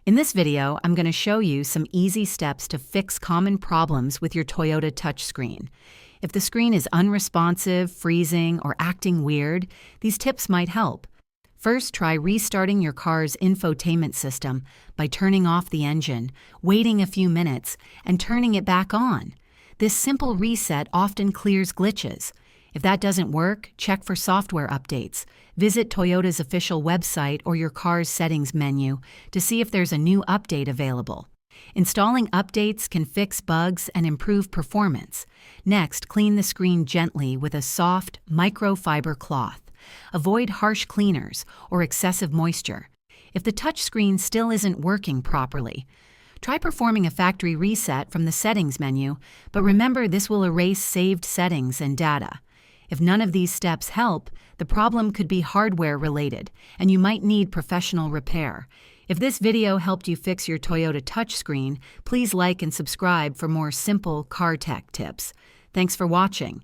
In this video, I'm going to show you some easy steps to fix common problems with your Toyota touchscreen. If the screen is unresponsive, freezing, or acting weird, these tips might help. First, try restarting your car's infotainment system by turning off the engine, waiting a few minutes, and turning it back on. This simple reset often clears glitches. If that doesn't work, check for software updates. Visit Toyota's official website or your car's settings menu to see if there's a new update available. Installing updates can fix bugs and improve performance. Next, clean the screen gently with a soft, microfiber cloth. Avoid harsh cleaners or excessive moisture. If the touchscreen still isn't working properly, try performing a factory reset from the settings menu, but remember this will erase saved settings and data. If none of these steps help, the problem could be hardware-related, and you might need professional repair. If this video helped you fix your Toyota touchscreen, please like and subscribe for more simple car tech tips. Thanks for watching.